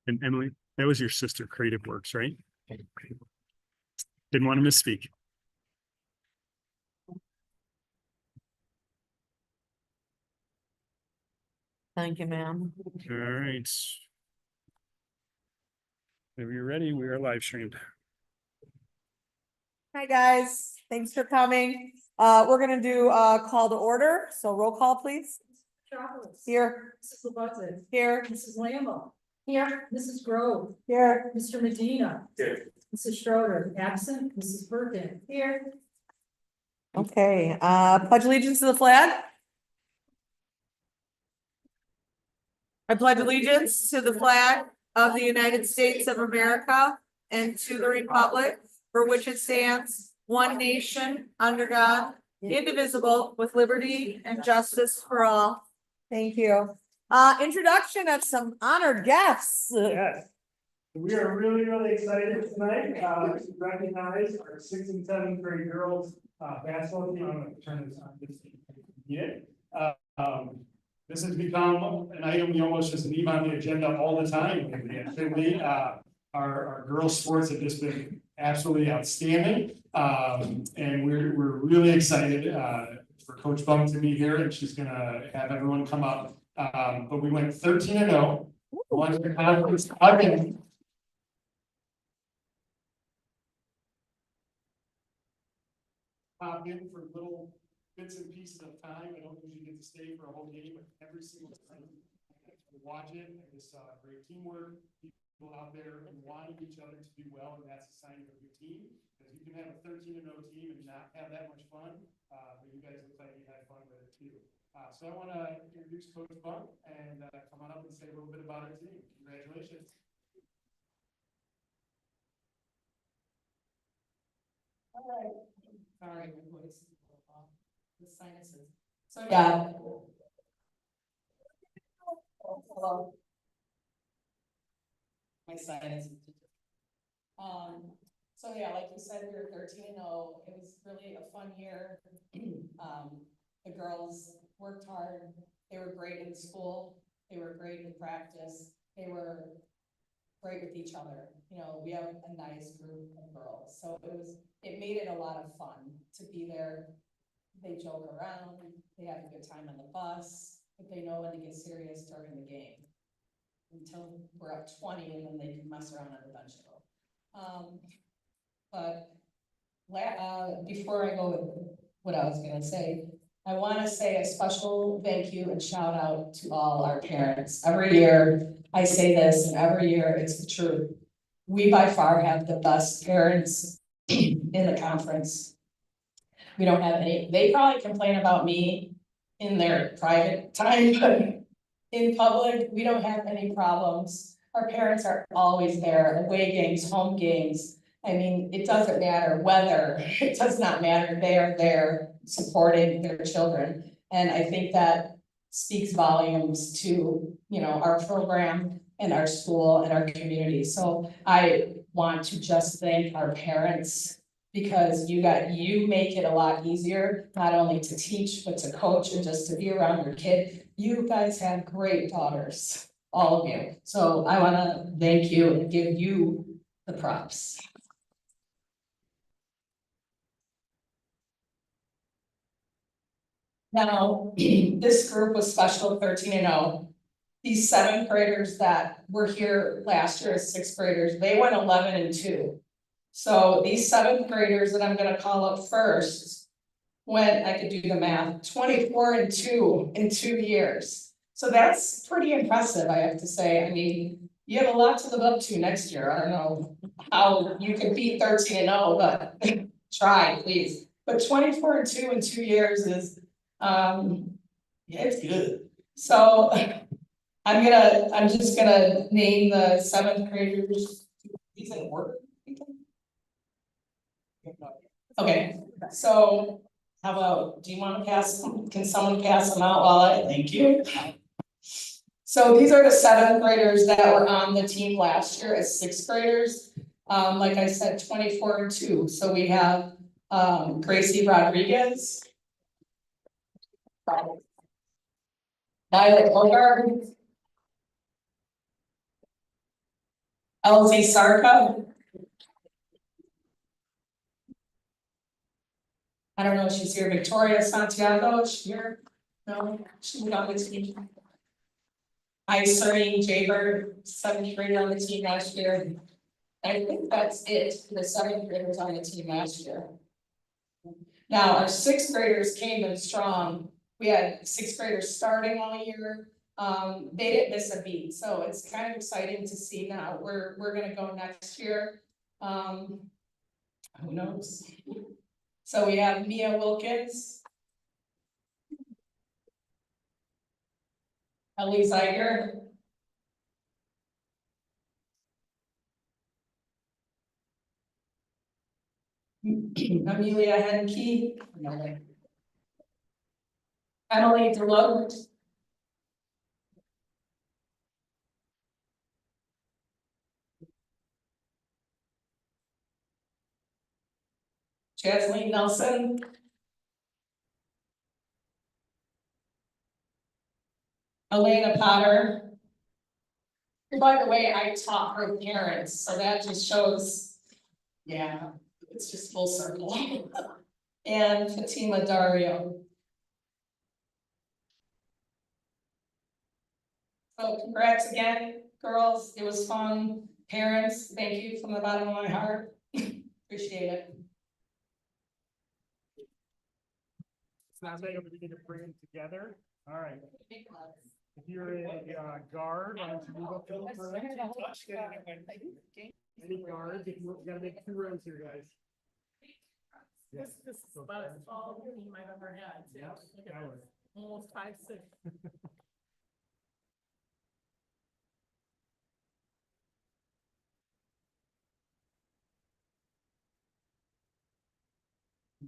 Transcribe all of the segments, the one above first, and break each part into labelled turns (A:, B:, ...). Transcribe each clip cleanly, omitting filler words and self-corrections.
A: And Emily, that was your sister, Creative Works, right? Didn't want to misspeak.
B: Thank you, ma'am.
A: All right. If you're ready, we are live streamed.
B: Hi, guys. Thanks for coming. We're gonna do a call to order, so roll call, please.
C: Chocolates.
B: Here,
C: Mrs. Lebuckman.
B: here,
C: Mrs. Lambo.
B: here,
C: Mrs. Grove.
B: here,
C: Mr. Medina.
A: Here.
C: Mrs. Schroeder, absent. Mrs. Birkin.
B: here. Okay, pledge allegiance to the flag. I pledge allegiance to the flag of the United States of America and to the republic for which it stands, one nation, under God, indivisible, with liberty and justice for all. Thank you. Introduction of some honored guests.
D: Yes. We are really excited tonight, to recognize our 6th and 7th grade girls, basketball team. I'm gonna turn this on. This has become an item we almost just leave on the agenda all the time. Lately, our girls' sports have just been absolutely outstanding. And we're really excited, for Coach Bunk to be here, and she's gonna have everyone come up. But we went 13-0. Won the conference again. Pop in for little bits and pieces of time. I don't usually get to stay for a whole game, but every single time to watch it, I just saw great teamwork, people out there and wanting each other to do well, and that's a sign of a good team. Because you can have a 13-0 team and not have that much fun, but you guys look like you had fun with it too. So I want to introduce Coach Bunk and come on up and say a little bit about our team. Congratulations.
C: All right. Sorry, my voice is a little off. The sinuses. So yeah. Hello. My sinuses. So yeah, like you said, we were 13-0. It was really a fun year. The girls worked hard. They were great in school. They were great in practice. They were great with each other. You know, we have a nice group of girls, so it made it a lot of fun to be there. They joke around, they have a good time on the bus, but they know when to get serious during the game. Until we're up 20 and then they can mess around on the bench But before I go with what I was gonna say, I wanna say a special thank you and shout out to all our parents. Every year I say this, and every year it's the truth. We by far have the best parents in the conference. We don't have any, they probably complain about me in their private time, but in public, we don't have any problems. Our parents are always there, away games, home games. I mean, it doesn't matter whether, it does not matter, they are there supporting their children. And I think that speaks volumes to, you know, our program and our school and our community. So I want to just thank our parents, because you make it a lot easier, not only to teach, but to coach and just to be around your kid. You guys have great daughters, all of you. So I wanna thank you and give you the props. Now, this group was special 13-0. These 7th graders that were here last year as 6th graders, they went 11-2. So these 7th graders that I'm gonna call up first, when I could do the math, 24-2 in 2 years. So that's pretty impressive, I have to say. I mean, you have a lot to live up to next year. I don't know how you can beat 13-0, but try, please. But 24-2 in 2 years is, yeah, it's good. So I'm just gonna name the 7th graders. These in order. Okay, so how about, do you want to pass, can someone pass them out while thank you. So these are the 7th graders that were on the team last year as 6th graders. Like I said, 24-2. So we have Gracie Rodriguez. Violet Bogart. LZ Sarka. I don't know if she's here. Victoria Santiago, is she here? No, she's not on the team. Serene Jaber, seventh grader on the team last year. I think that's it, the seventh graders on the team last year. Now, our sixth graders came in strong. We had sixth graders starting all year. They didn't miss a beat, so it's kind of exciting to see now. We're gonna go next year. Who knows? So we have Mia Wilkins. Ellie Zeiger. Amelia Henke. Emily Delote. Jasmine Nelson. Elena Potter. By the way, I taught her parents, so that just shows, yeah, it's just full circle. And Fatima Dario. So congrats again, girls. It was fun. Parents, thank you from the bottom of my heart. Appreciate it.
D: Sounds like we need to bring them together. All right. If you're a guard, why don't you move up to the front? Any guards, if you gotta make 2 rows here, guys.
E: This is about as tall a team I've ever had. too.
D: Yeah,
E: Look at
D: that
E: this.
D: was-
E: Almost 5'6".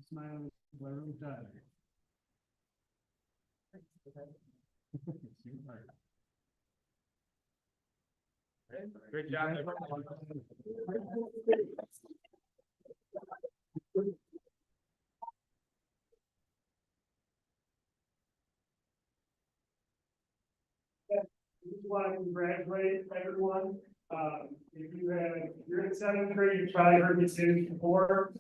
D: Smile, everyone's done. Great job. Just want to congratulate everyone. You're in 7th grade, you probably heard me say this before.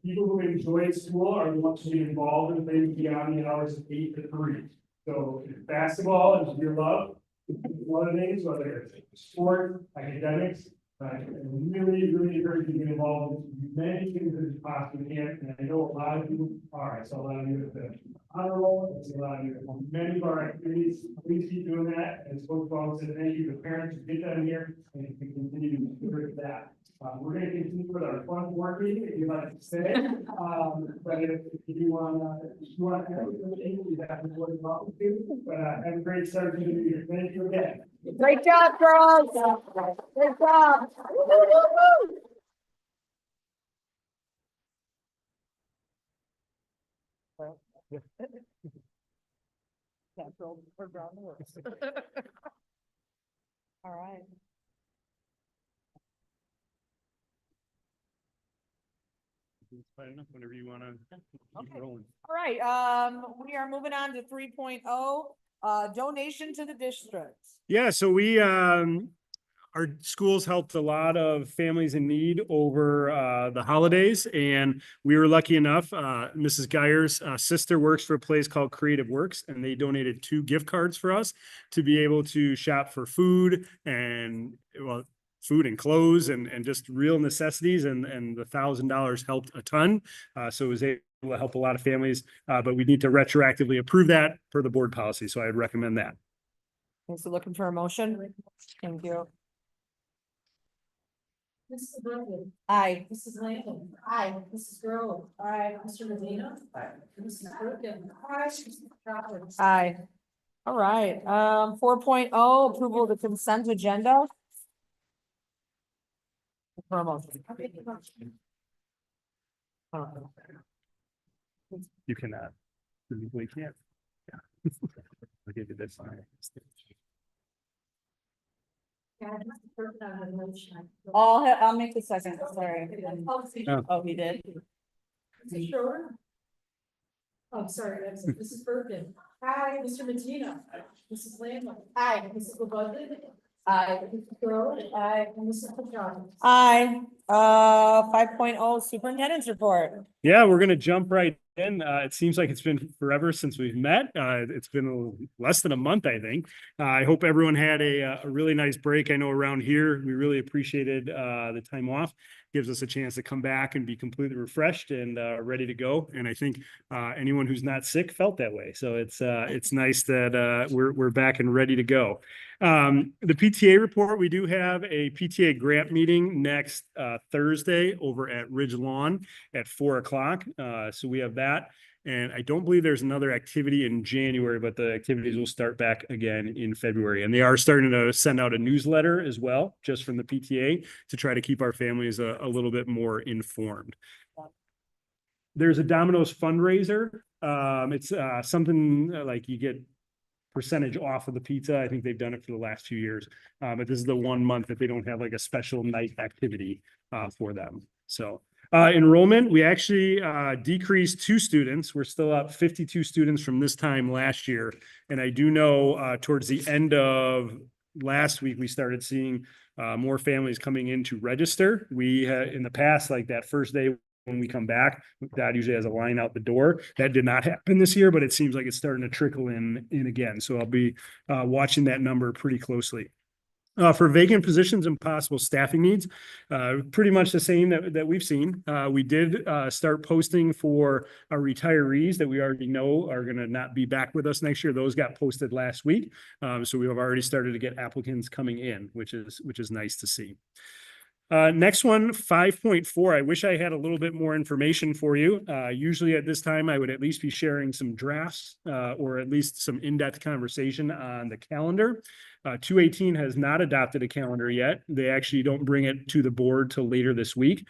D: People who enjoy school are the ones who get involved in things beyond the hours of 8 to 3. So if basketball is your love, one of the things, whether it's sport, academics, and really encourage you to get involved in as many things as you possibly can. And I know a lot of you are. I saw a lot of you at the honor roll. I see a lot of you at many of our activities. Please keep doing that. And Coach Ball said, thank you to parents who get them here and we continue to encourage that. We're going to continue with our fun board meeting if you'd like to stay. But if you want to have you have to work about too. But have a great start to the year. Thank you again.
B: Great job, girls. Great job.
E: Natural or brown works. All right.
A: It's fine enough whenever you wanna keep
B: Okay.
A: rolling.
B: All right, we are moving on to 3.0, donation to the district.
A: Yeah, so we, our schools helped a lot of families in need over the holidays, and we were lucky enough, Mrs. Geyer's sister works for a place called Creative Works, and they donated 2 gift cards for us to be able to shop for food and, well, food and clothes and just real necessities, and the $1,000 helped a ton. So it was able to help a lot of families, but we need to retroactively approve that per the board policy, so I'd recommend that.
B: So looking for a motion? Thank you.
E: Mrs. Brooklyn.
B: Aye.
E: Mrs. Langton. Aye. Mrs. Grove. Aye. Mr. Medina. Aye. Mrs. Brooklyn. Aye. Mrs. Roberts.
B: Aye. All right, 4.0, approval of the consent agenda. For a motion.
A: You cannot. You legally can't. Yeah. I'll give you this.
B: I'll make the second, sorry.
A: Oh.
B: Oh, he did?
E: Mrs. Schroeder. Oh, I'm sorry, that's Mrs. Birkin. Aye. Mr. Medina. Mrs. Lamb. Aye. Mrs. LeBudgeon. Aye. Mrs. Grow. Aye. Mrs. Patroni.
B: Aye. 5.0 superintendent's report.
A: Yeah, we're gonna jump right in. It seems like it's been forever since we've met. It's been less than a month, I think. I hope everyone had a really nice break. I know around here, we really appreciated the time off. Gives us a chance to come back and be completely refreshed and ready to go. And I think anyone who's not sick felt that way. So it's nice that we're back and ready to go. The PTA report, we do have a PTA grant meeting next Thursday over at Ridge Lawn at 4 o'clock. So we have that. And I don't believe there's another activity in January, but the activities will start back again in February. And they are starting to send out a newsletter as well, just from the PTA, to try to keep our families a little bit more informed. There's a Domino's fundraiser. It's something like you get percentage off of the pizza. I think they've done it for the last few years. But this is the 1 month that they don't have like a special night activity for them. So enrollment, we actually decreased 2 students. We're still up 52 students from this time last year. And I do know towards the end of last week, we started seeing more families coming in to register. We had in the past, like that first day when we come back, Dad usually has a line out the door. That did not happen this year, but it seems like it's starting to trickle in again. So I'll be watching that number pretty closely. For vacant positions and possible staffing needs, pretty much the same that we've seen. We did start posting for our retirees that we already know are going to not be back with us next year. Those got posted last week. So we have already started to get applicants coming in, which is nice to see. Next one, 5.4. I wish I had a little bit more information for you. Usually at this time, I would at least be sharing some drafts or at least some in-depth conversation on the calendar. 218 has not adopted a calendar yet. They actually don't bring it to the board till later this week.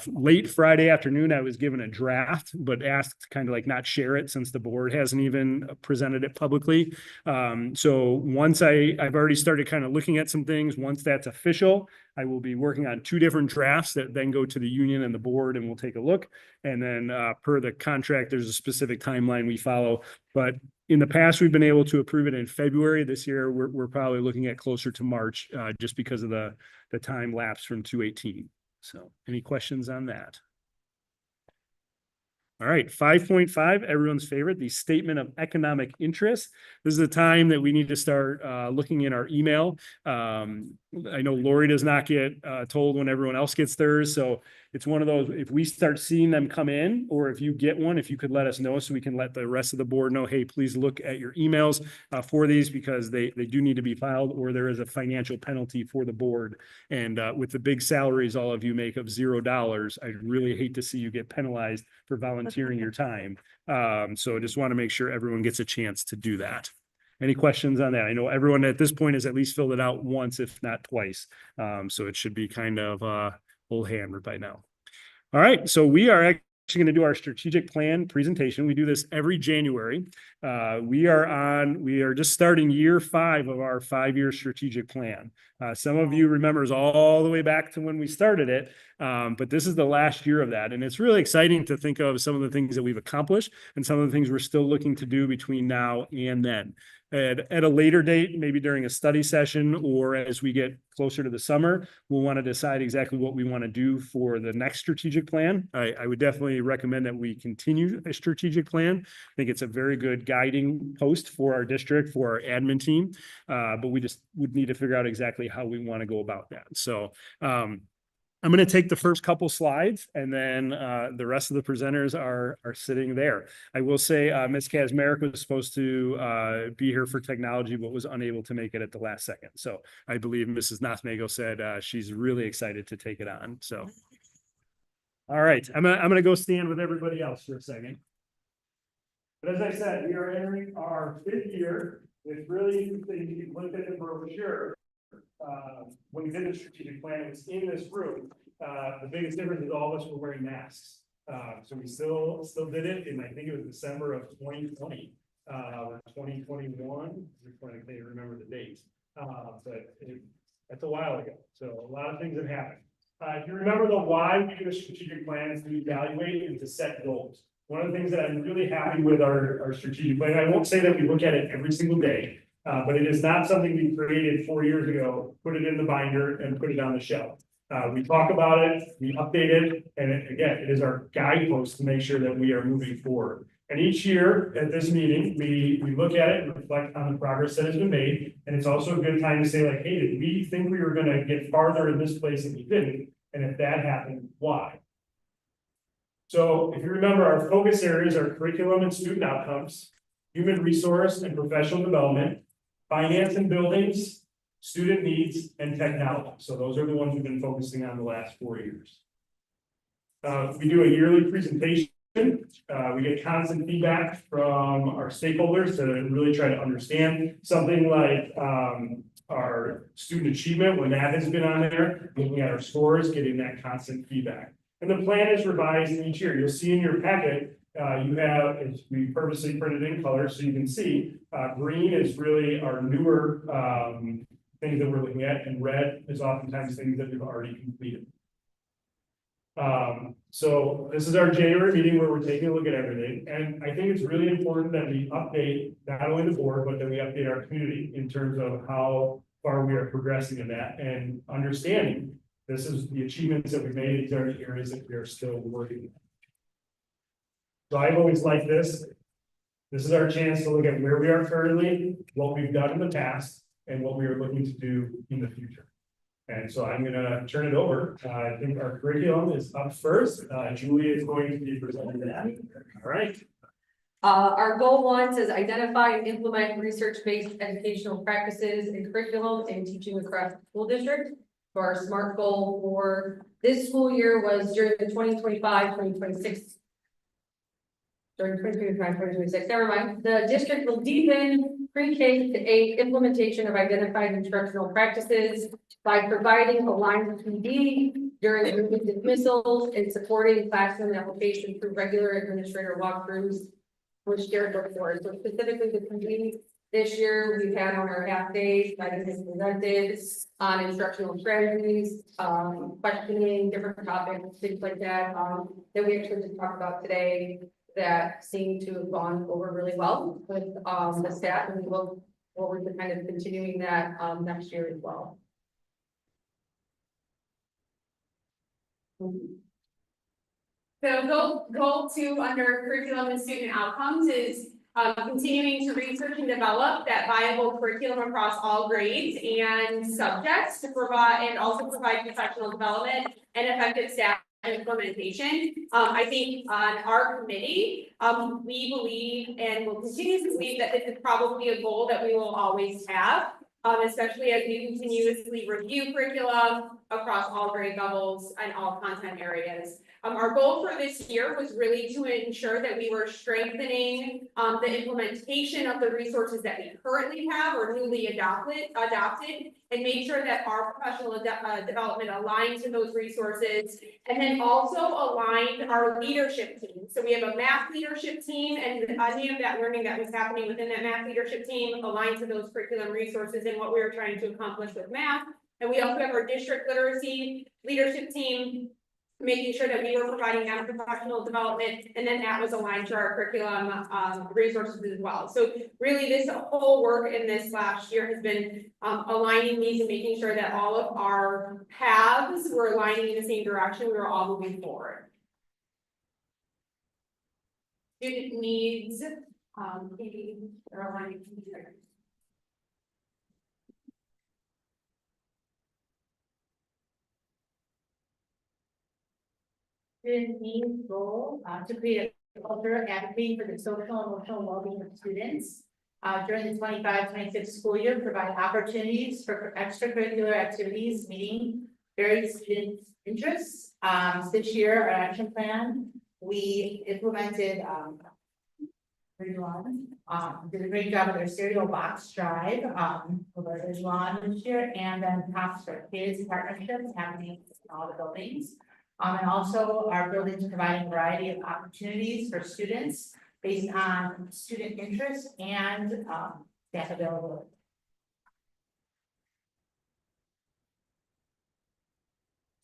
A: Late Friday afternoon, I was given a draft, but asked to kind of like not share it since the board hasn't even presented it publicly. So once I've already started kind of looking at some things. Once that's official, I will be working on 2 different drafts that then go to the union and the board, and we'll take a look. And then per the contract, there's a specific timeline we follow. But in the past, we've been able to approve it in February. This year, we're probably looking at closer to March, just because of the time lapse from 218. So any questions on that? All right, 5.5, everyone's favorite, the statement of economic interest. This is the time that we need to start looking in our email. I know Lori does not get told when everyone else gets theirs. So it's one of those, if we start seeing them come in, or if you get one, if you could let us know so we can let the rest of the board know, hey, please look at your emails for these, because they do need to be filed, or there is a financial penalty for the board. And with the big salaries all of you make of $0, I'd really hate to see you get penalized for volunteering your time. So I just want to make sure everyone gets a chance to do that. Any questions on that? I know everyone at this point has at least filled it out once, if not twice. So it should be kind of full hammered by now. All right, so we are actually going to do our strategic plan presentation. We do this every January. We are just starting year 5 of our 5-year strategic plan. Some of you remembers all the way back to when we started it, but this is the last year of that. And it's really exciting to think of some of the things that we've accomplished and some of the things we're still looking to do between now and then. At a later date, maybe during a study session or as we get closer to the summer, we'll want to decide exactly what we want to do for the next strategic plan. I would definitely recommend that we continue a strategic plan. I think it's a very good guiding post for our district, for our admin team, but we just would need to figure out exactly how we want to go about that. So I'm going to take the first couple slides, and then the rest of the presenters are sitting there. I will say Ms. Kazmarek was supposed to be here for technology, but was unable to make it at the last second. So I believe Mrs. Nathmago said she's really excited to take it on. So, all right, I'm gonna go stand with everybody else for a second. But as I said, we are entering our 5th year. It's really interesting. You can look at the brochure. When we did the strategic plan, it was in this room. The biggest difference is all of us were wearing masks. So we still did it, and I think it was December of 2020 or 2021. I can't remember the date, but that's a while ago. So a lot of things have happened. If you remember the why we do a strategic plan is to evaluate and to set goals. One of the things that I'm really happy with our strategic plan, I won't say that we look at it every single day. But it is not something we created 4 years ago, put it in the binder and put it on the shelf. We talk about it, we update it, and again, it is our guidepost to make sure that we are moving forward. And each year at this meeting, we look at it and reflect on the progress that has been made. And it's also a good time to say like, hey, did we think we were gonna get farther in this place and we didn't? And if that happened, why? So if you remember, our focus areas are curriculum and student outcomes, human resource and professional development, finance and buildings, student needs, and technology. So those are the ones we've been focusing on the last 4 years. We do a yearly presentation. We get constant feedback from our stakeholders to really try to understand something like our student achievement, when that has been on there, looking at our scores, getting that constant feedback. And the plan is revised each year. You'll see in your packet, you have, we purposely printed in color so you can see, green is really our newer things that we're looking at, and red is oftentimes things that we've already completed. So this is our January meeting where we're taking a look at everything, and I think it's really important that we update not only the board, but that we update our community in terms of how far we are progressing in that and understanding this is the achievements that we made, these are the areas that we are still working on. So I've always liked this. This is our chance to look at where we are currently, what we've done in the past, and what we are looking to do in the future. And so I'm gonna turn it over. I think our curriculum is up first. Julia is going to be presenting that. All right.
F: Our goal 1 says identify and implement research-based educational practices and curriculum and teaching across the school district. So our SMART goal for this school year was during the 2025-2026. During 2025-2026, never mind. The district will deepen pre-K to 8 implementation of identified instructional practices by providing aligned PD during movement dismissals and supporting classroom application through regular administrator walkthroughs, which Jared looked for. So specifically the PD this year, we've had on our half days, Megan has presented on instructional strategies, questioning different topics, things like that, that we actually just talked about today, that seem to have gone over really well with the staff, and we look forward to kind of continuing that next year as well.
G: So goal 2 under curriculum and student outcomes is continuing to research and develop that viable curriculum across all grades and subjects to provide, and also provide professional development and effective staff implementation. I think on our committee, we believe and will continue to believe that this is probably a goal that we will always have, especially as we continuously review curriculum across all grade levels and all content areas. Our goal for this year was really to ensure that we were strengthening the implementation of the resources that we currently have or newly adopted, and make sure that our professional development aligned to those resources, and then also aligned our leadership team. So we have a math leadership team, and any of that learning that was happening within that math leadership team aligned to those curriculum resources and what we were trying to accomplish with math. And we also have our district literacy leadership team, making sure that we were providing that professional development, and then that was aligned to our curriculum resources as well. So really this whole work in this last year has been aligning these and making sure that all of our paths were aligning in the same direction. We were all moving forward. Student needs, maybe they're aligning.
E: Student needs goal to create a culture of advocating for the social and emotional well-being of students. During the 25-26 school year, provide opportunities for extracurricular activities, meeting various student interests. This year, our action plan, we implemented did a great job with their cereal box drive over Ridgeline this year, and then Cops for Kids partnerships happening in all the buildings. And also our buildings providing a variety of opportunities for students based on student interest and staff availability.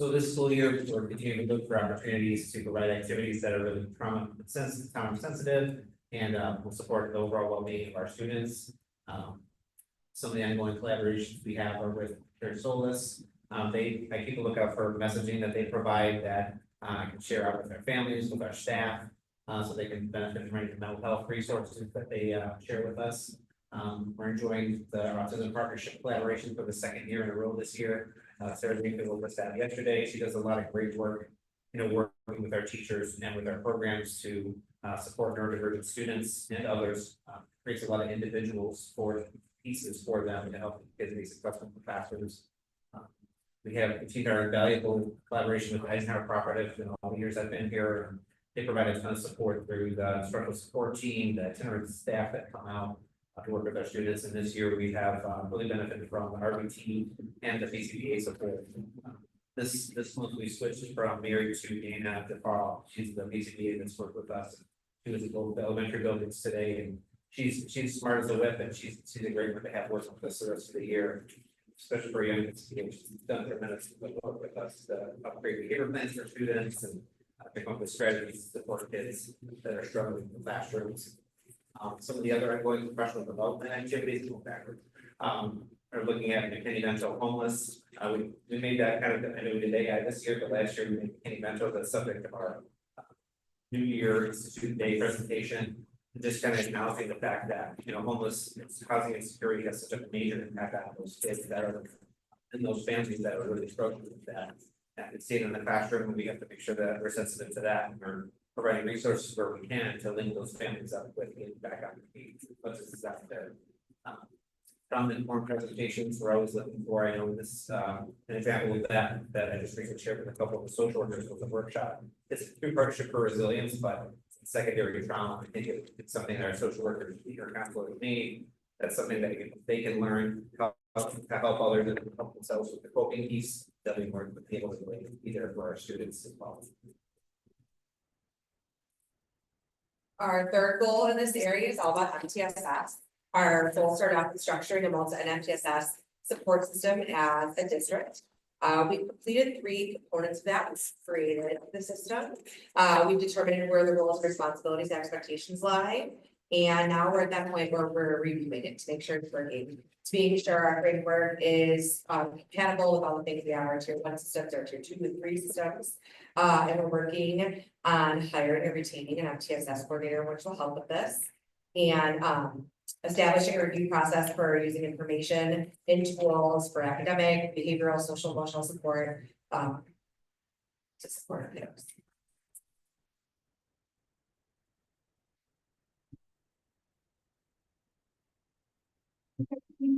H: So this school year, we're continuing to look for opportunities to provide activities that are really trauma sensitive and will support the overall well-being of our students. Some of the ongoing collaborations we have are with Care Solis. I keep a lookout for messaging that they provide that I can share out with their families, with our staff, so they can benefit from any mental health resources that they share with us. We're enjoying the Autism Partnership collaboration for the second year in a row this year. Sarah Greenfield was with that yesterday. She does a lot of great work, working with our teachers and with our programs to support neurodivergent students and others. Creates a lot of individuals for pieces for them to help kids be successful in the classrooms. We have continued our invaluable collaboration with Eisenhower Cooperative in all the years I've been here. They provide a ton of support through the instructional support team, the itinerant staff that come out to work with our students. And this year we have really benefited from the RBT and the BCBA support. This month we switched from Mary to Dana to Carl. She's the BCBA that's worked with us. She was at both the elementary buildings today, and she's smart as a whip, and she's a great one to have working with us the rest of the year. Especially for young kids, she's done tremendous work with us to upgrade behavior plans for students and come up with strategies to support kids that are struggling in the classrooms. Some of the other ongoing professional development activities are looking at McKinney Vento homeless. We made that kind of, I know we did AI this year, but last year we made McKinney Vento the subject of our New Year Institute Day presentation. Just kind of acknowledging the fact that, homeless housing insecurity has such a major impact on those kids that are in those families that are really struggling with that. And we see it in the classroom, and we have to make sure that we're sensitive to that, and we're providing resources where we can to link those families up with getting back on the feet. But this is out there. From informed presentations, we're always looking for. I know this an example of that I just recently shared with a couple of the social workers was a workshop. It's through Partnership for Resilience, but secondary trauma. I think it's something that our social workers or counselors need. That's something that they can learn how to help others and help themselves with the coping piece. That we work with able to be there for our students as well.
F: Our third goal in this area is all about MTSS. Our goal started off with structuring an MTSS support system as a district. We completed 3 components of that. We've created the system. We've determined where the roles, responsibilities, and expectations lie. And now we're at that point where we're reviewing it to make sure it's working. To making sure our framework is compatible with all the things we have, our tier 1 systems, our tier 2 and 3 systems. And we're working on hiring and retaining an MTSS coordinator, which will help with this. And establishing a review process for using information in tools for academic, behavioral, social, emotional support to support those.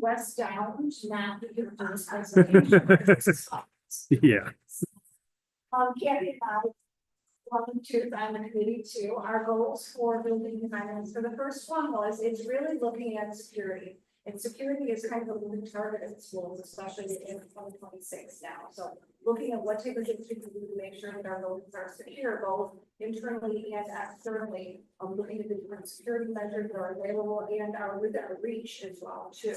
E: West Downs, now that you're doing this presentation.
A: Yeah.
E: Kathy, welcome to the committee too. Our goals for building environments. So the first one was, it's really looking at security. And security is kind of a moving target in schools, especially in 2026 now. So looking at what type of things we can do to make sure that our buildings are secure, both internally and externally. Looking at the different security measures that are available and are within our reach as well too.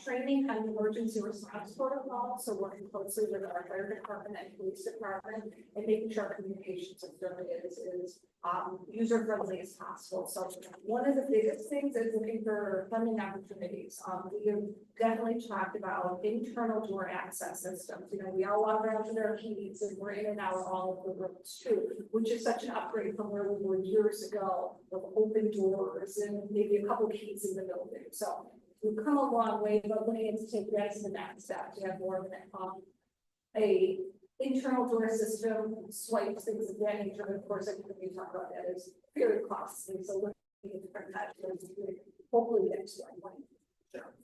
E: Training and emergency response protocol. So working closely with our fire department and police department and making sure our communication system is user friendly as possible. So one of the biggest things is looking for funding opportunities. We have definitely talked about internal door access systems. We all log around to their keys and we're in and out of all of the rooms too, which is such an upgrade from where we were years ago with open doors and maybe a couple keys in the building. So we've come a long way, but we need to take that as the next step to have more of a internal door system, swipes, things of that nature. Of course, everything we talk about that is very costly. So looking at different measures, hopefully get to that point. Sure.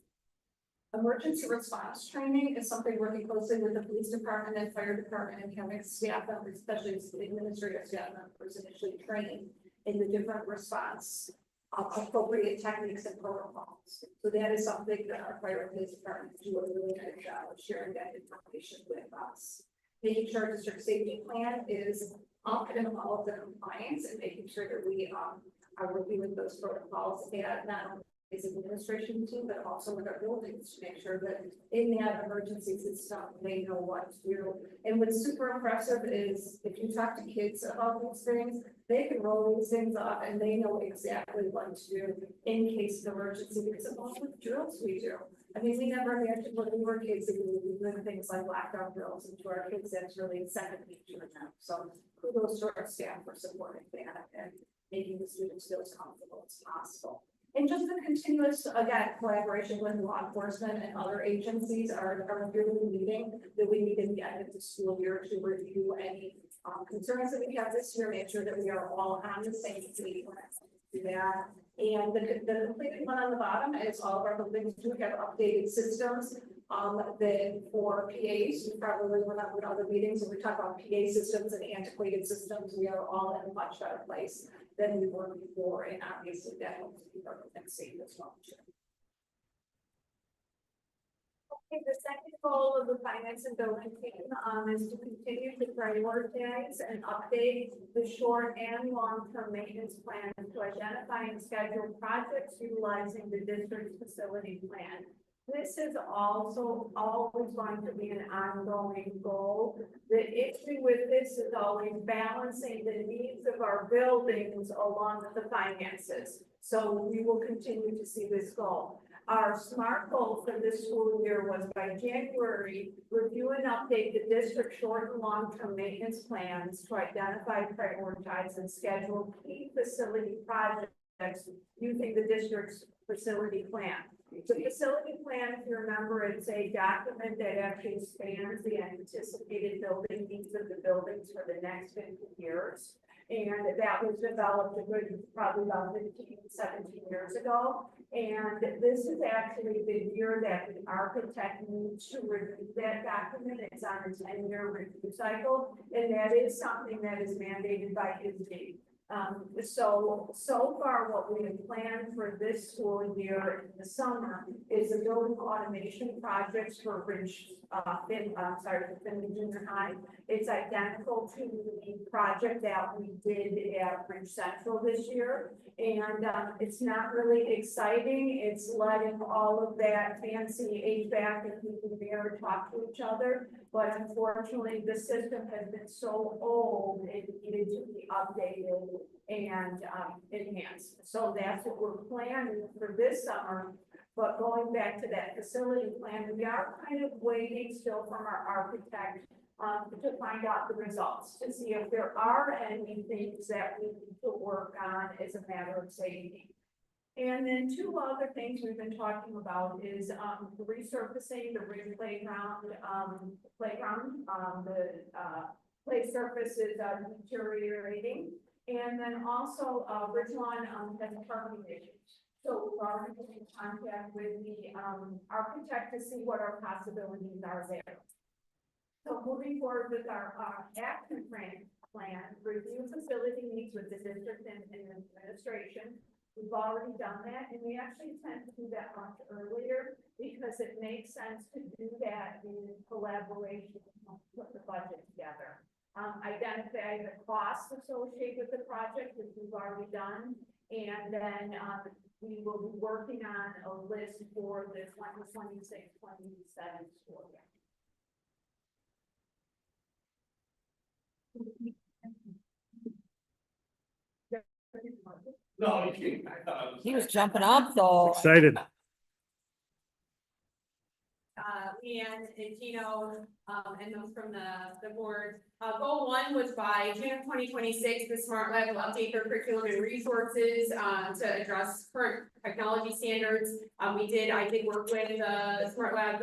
E: Emergency response training is something working closely with the police department and fire department and having staff members, especially the administrative staff members, initially trained in the different response appropriate techniques and protocols. So that is something that our fire and police department do a really good job of sharing that information with us. Making sure our district safety plan is up and all of the compliance and making sure that we are reviewing those protocols and not only
I: as administration team, but also with our buildings to make sure that in that emergency system, they know what to do. And what's super impressive is if you talk to kids about these things, they can roll these things up and they know exactly what to do in case of emergency, because of all the drills we do. I mean, we never had to, when we were kids, we were doing things like blackout drills, and to our kids, that's really second nature now. So kudos to our staff for supporting that and making the students feel as comfortable as possible. And just the continuous, again, collaboration with law enforcement and other agencies are really meeting that we need in the end of the school year to review any concerns that we have this year, make sure that we are all on the same page when it comes to that. And the completed one on the bottom is all of our buildings do have updated systems. That for PAs, you probably went up with other meetings and we talk about PA systems and antiquated systems. We are all in a much better place than we were before, and obviously that helps keep everything safe as well. Okay, the second goal of the finance and building team is to continue to prioritize and update the short and long-term maintenance plan to identify and schedule projects utilizing the district's facility plan. This is also always going to be an ongoing goal. The issue with this is always balancing the needs of our buildings along with the finances. So we will continue to see this goal. Our SMART goal for this school year was by January, review and update the district short and long-term maintenance plans to identify, prioritize, and schedule key facility projects using the district's facility plan. The facility plan, if you remember, it's a document that actually spans the anticipated building needs of the buildings for the next 50 years. And that was developed probably about 15, 17 years ago. And this is actually the year that the architect needs to review that document. It's on a 10-year review cycle. And that is something that is mandated by his deed. So far what we have planned for this school year in the summer is the building automation projects for Finley Junior High. It's identical to the project that we did at Ridge Central this year. And it's not really exciting. It's letting all of that fancy HVAC and people there talk to each other. But unfortunately, the system has been so old, it needed to be updated and enhanced. So that's what we're planning for this summer. But going back to that facility plan, we are kind of waiting still from our architect to find out the results, to see if there are any things that we need to work on as a matter of safety. And then two other things we've been talking about is resurfacing the Ridge playground, the play surfaces are deteriorating. And then also Ridgeline has parking issues. So we've already been in contact with the architect to see what our possibilities are there. So moving forward with our action plan, review facility needs with the district and administration. We've already done that, and we actually tend to do that much earlier because it makes sense to do that in collaboration and put the budget together. Identify the costs associated with the project, which we've already done, and then we will be working on a list for the 2026-27 school year.
H: No, you can't. I thought it was.
B: He was jumping up though.
A: Excited.
G: Leanne and Gino, and those from the board. Goal 1 was by June of 2026, the Smart Lab will update their curriculum and resources to address current technology standards. I did work with the Smart Lab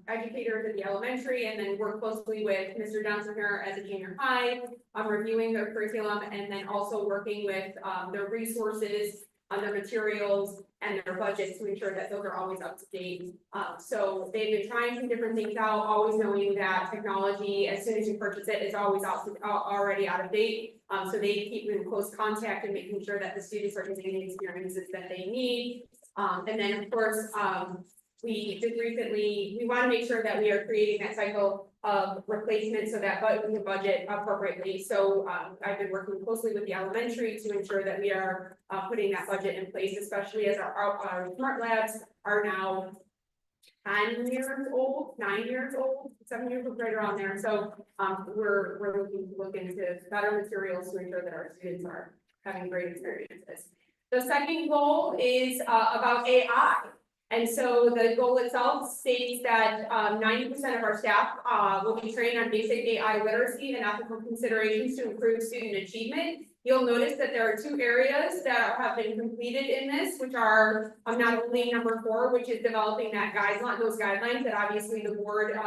G: educators at the elementary, and then work closely with Mr. Johnson here at the junior high, reviewing their curriculum, and then also working with their resources, their materials, and their budgets to ensure that those are always up to date. So they've been trying some different things out, always knowing that technology, as soon as you purchase it, is always already out of date. So they keep in close contact and making sure that the students are getting the experiences that they need. And then of course, we just recently, we want to make sure that we are creating that cycle of replacement so that we can budget appropriately. So I've been working closely with the elementary to ensure that we are putting that budget in place, especially as our smart labs are now 9 years old, 7 years old, right around there. So we're looking into better materials to ensure that our students are having great experiences. The second goal is about AI. And so the goal itself states that 90% of our staff will be trained on basic AI literacy and ethical considerations to improve student achievement. You'll notice that there are 2 areas that have been completed in this, which are not only number 4, which is developing that those guidelines that obviously the board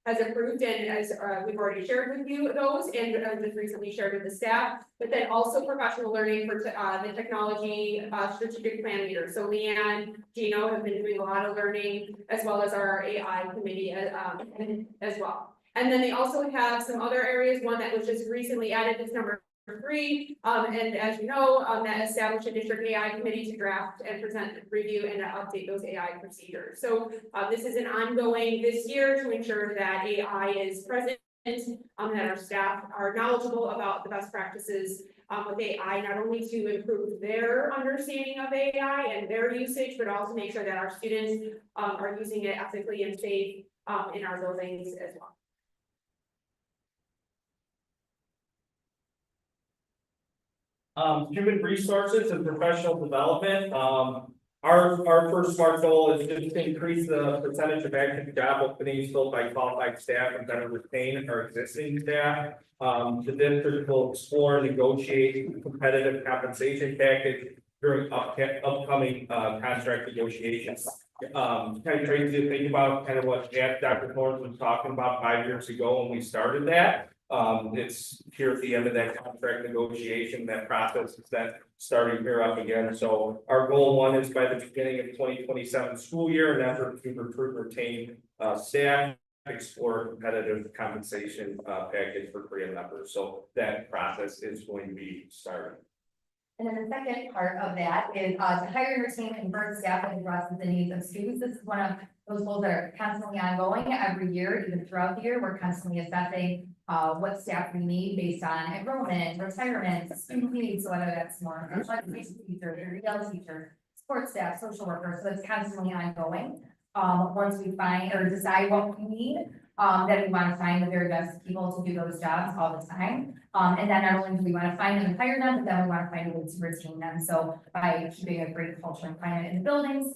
G: has approved, and as we've already shared with you those, and just recently shared with the staff, but then also professional learning for the technology strategic plan leader. So Leanne, Gino have been doing a lot of learning, as well as our AI committee as well. And then they also have some other areas, one that was just recently added, is number 3, and as you know, that established a district AI committee to draft and present, review, and update those AI procedures. So this is an ongoing this year to ensure that AI is present, that our staff are knowledgeable about the best practices with AI, not only to improve their understanding of AI and their usage, but also make sure that our students are using it ethically and safe in our buildings as well.
J: Human resources and professional development. Our first SMART goal is just to increase the percentage of active job openings filled by qualified staff and better retain our existing staff. The district will explore and negotiate competitive compensation package during upcoming contract negotiations. Kind of crazy to think about kind of what Dr. Thorne was talking about 5 years ago when we started that. It's here at the end of that contract negotiation, that process is then starting here up again. So our goal 1 is by the beginning of 2027 school year, an effort to recruit, retain staff, explore competitive compensation package for Korean members. So that process is going to be starting.
K: And then the second part of that is to hire, retain, and convert staff that addresses the needs of students. This is one of those goals that are constantly ongoing every year, even throughout the year. We're constantly assessing what staff we need based on enrollment, retirement, student needs, whether that's more education teacher, EL teacher, support staff, social workers. So it's constantly ongoing. Once we find or decide what we need, then we want to find the very best people to do those jobs all the time. And then not only do we want to find them and hire them, but then we want to find a way to retain them. So by keeping a great culture and climate in the buildings,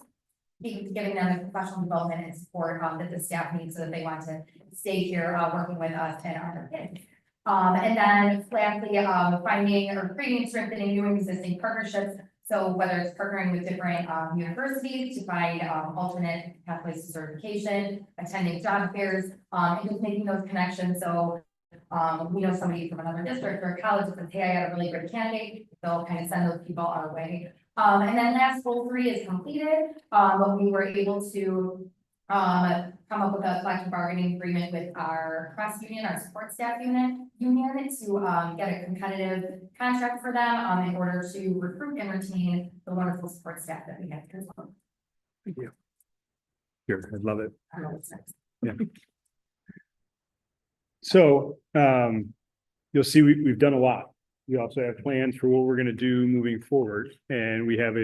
K: giving them the professional development and support that the staff needs so that they want to stay here working with us and our kids. And then lastly, finding or creating and strengthening new and existing partnerships. So whether it's partnering with different universities to find alternate pathways to certification, attending job fairs, and just making those connections. So we know somebody from another district or college that says, hey, I got a really great candidate. They'll kind of send those people our way. And then last goal 3 is completed. We were able to come up with a collective bargaining agreement with our press union, our support staff union to get a competitive contract for them in order to recruit and retain the wonderful support staff that we have here as well.
A: Thank you. Here, I love it. Yeah. So you'll see we've done a lot. We also have plans for what we're going to do moving forward, and we have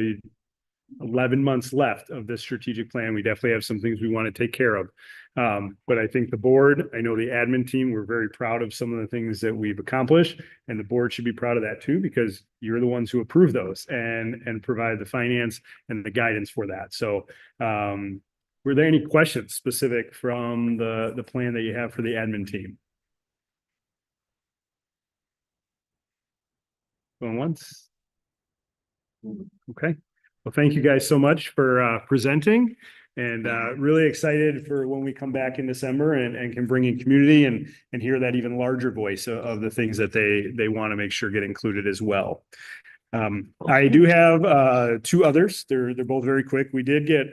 A: 11 months left of this strategic plan. We definitely have some things we want to take care of. But I think the board, I know the admin team, we're very proud of some of the things that we've accomplished, and the board should be proud of that too, because you're the ones who approve those and provide the finance and the guidance for that. So were there any questions specific from the plan that you have for the admin team? Going once? Okay. Well, thank you guys so much for presenting, and really excited for when we come back in December and can bring in community and hear that even larger voice of the things that they want to make sure get included as well. I do have 2 others. They're both very quick. We did get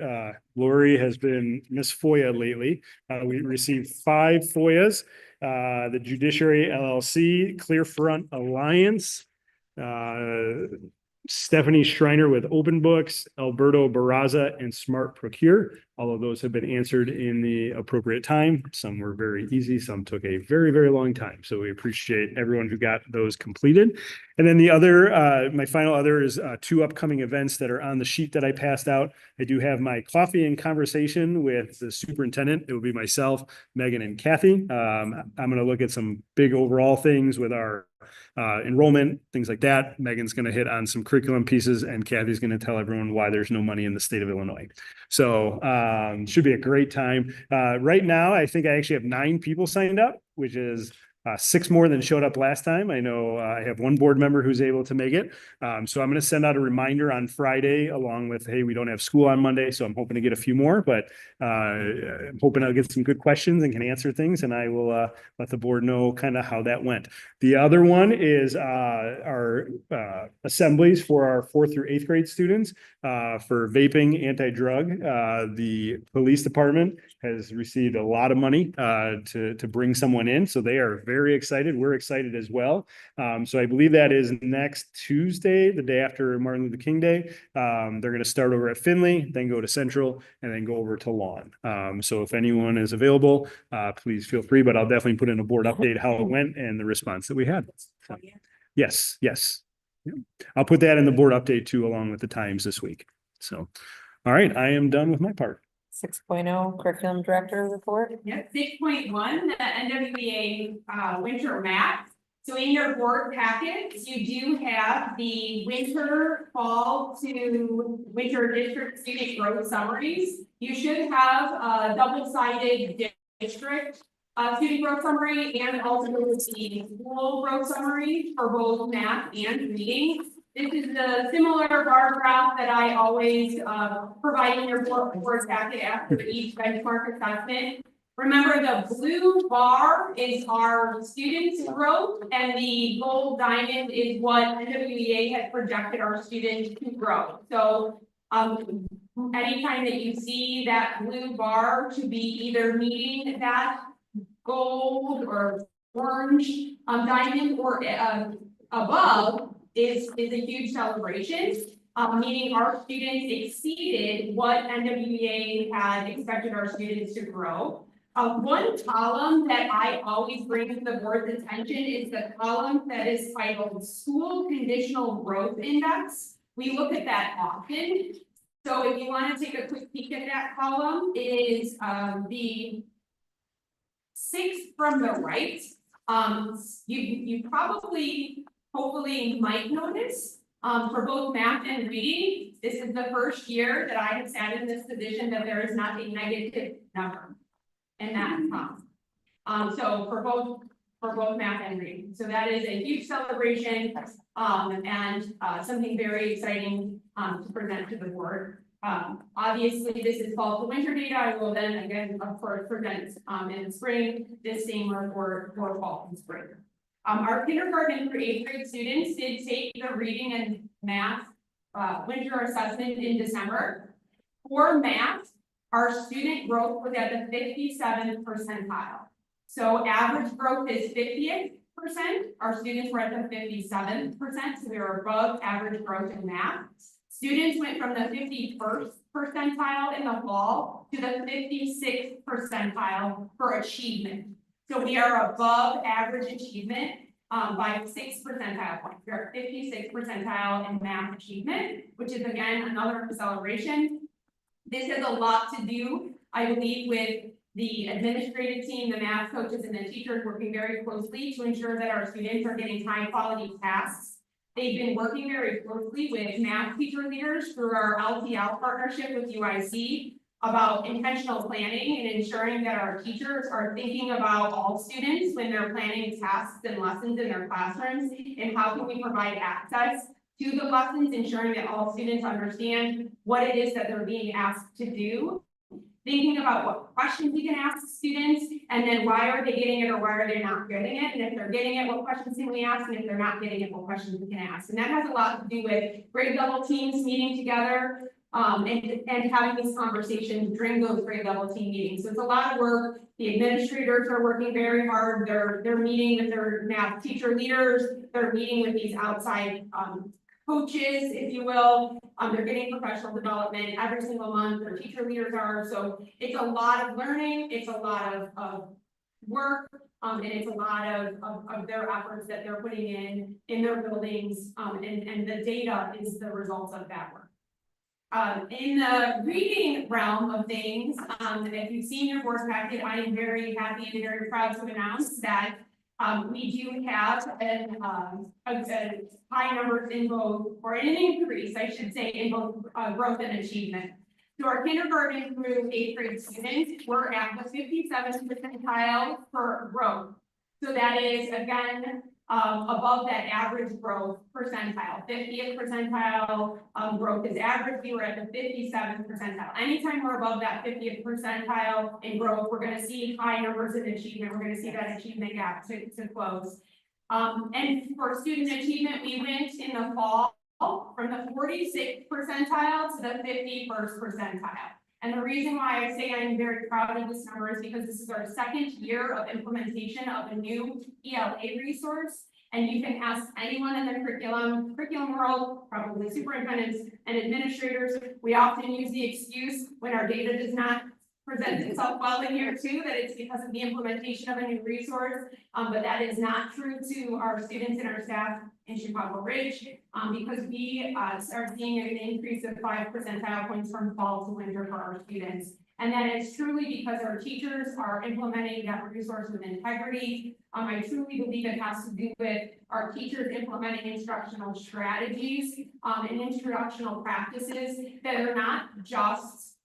A: Lori has been Miss FOIA lately. We received 5 FOIAs. The Judiciary LLC, Clearfront Alliance, Stephanie Schreiner with Open Books, Alberto Barraza, and Smart Procure. All of those have been answered in the appropriate time. Some were very easy, some took a very, very long time. So we appreciate everyone who got those completed. And then the other, my final other is two upcoming events that are on the sheet that I passed out. I do have my coffee and conversation with the superintendent. It will be myself, Megan, and Kathy. I'm going to look at some big overall things with our enrollment, things like that. Megan's going to hit on some curriculum pieces, and Kathy's going to tell everyone why there's no money in the state of Illinois. So should be a great time. Right now, I think I actually have 9 people signed up, which is 6 more than showed up last time. I know I have one board member who's able to make it. So I'm going to send out a reminder on Friday along with, hey, we don't have school on Monday. So I'm hoping to get a few more, but I'm hoping I'll get some good questions and can answer things. And I will let the board know kind of how that went. The other one is our assemblies for our 4th through 8th grade students for vaping, anti-drug. The police department has received a lot of money to bring someone in. So they are very excited. We're excited as well. So I believe that is next Tuesday, the day after Martin Luther King Day. They're going to start over at Finley, then go to Central, and then go over to Lawn. So if anyone is available, please feel free, but I'll definitely put in a board update how it went and the response that we had. So, yes. Yeah. I'll put that in the board update too, along with the times this week. So, all right, I am done with my part.
B: 6.0 curriculum director report.
G: Yep, 6.1, the NWEA winter math. So in your board packets, you do have the winter, fall to winter district student growth summaries. You should have a double-sided district student growth summary and also the school growth summary for both math and reading. This is the similar bar graph that I always provide in your board packet after each benchmark assessment. Remember, the blue bar is our students' growth, and the gold diamond is what NWEA has projected our students to grow. So anytime that you see that blue bar to be either meeting that gold or orange diamond or above is a huge celebration, meaning our students exceeded what NWEA had expected our students to grow. One column that I always bring to the board's attention is the column that is titled School Conditional Growth Index. We look at that often. So if you want to take a quick peek at that column, it is the 6th from the right. You probably, hopefully might notice for both math and reading, this is the first year that I have sat in this position that there is not a negative number in that column. So for both math and reading. So that is a huge celebration and something very exciting to present to the board. Obviously, this is fall to winter data. I will then again, of course, present in spring this same report for fall and spring. Our kindergarten through 8th grade students did take the reading and math winter assessment in December. For math, our student growth was at the 57th percentile. So average growth is 50th percent. Our students were at the 57th percent, so we were above average growth in math. Students went from the 51st percentile in the fall to the 56th percentile for achievement. So we are above average achievement by 6 percentile points. We are 56th percentile in math achievement, which is again another celebration. This has a lot to do, I believe, with the administrative team, the math coaches, and the teachers working very closely to ensure that our students are getting high quality tasks. They've been working very closely with math teacher leaders through our LTL partnership with UIC about intentional planning and ensuring that our teachers are thinking about all students when they're planning tasks and lessons in their classrooms, and how can we provide access to the lessons, ensuring that all students understand what it is that they're being asked to do. Thinking about what questions you can ask students, and then why are they getting it or why are they not getting it? And if they're getting it, what questions can we ask? And if they're not getting it, what questions we can ask? And that has a lot to do with grade level teams meeting together and having these conversations during those grade level team meetings. So it's a lot of work. The administrators are working very hard. They're meeting with their math teacher leaders. They're meeting with these outside coaches, if you will. They're getting professional development every single month, their teacher leaders are, so it's a lot of learning, it's a lot of work. And it's a lot of their efforts that they're putting in their buildings, and the data is the results of that work. In the reading realm of things, if you've seen your board packet, I am very happy and very proud to announce that we do have a high numbers in both, or an increase, I should say, in both growth and achievement. So our kindergarten through 8th grade students, we're at the 57th percentile for growth. So that is, again, above that average growth percentile. 50th percentile growth is average. We were at the 57th percentile. Anytime we're above that 50th percentile in growth, we're going to see high numbers in achievement. We're going to see that achievement gap to close. And for student achievement, we went in the fall from the 46th percentile to the 51st percentile. And the reason why I say I'm very proud of this number is because this is our second year of implementation of a new ELA resource. And you can ask anyone in the curriculum world, probably superintendents and administrators. We often use the excuse when our data does not present itself well in here too, that it's because of the implementation of a new resource. But that is not true to our students and our staff in Chicago Ridge, because we are seeing an increase of 5 percentile points from fall to winter for our students. And that is truly because our teachers are implementing that resource with integrity. I truly believe it has to do with our teachers implementing instructional strategies and instructional practices that are not just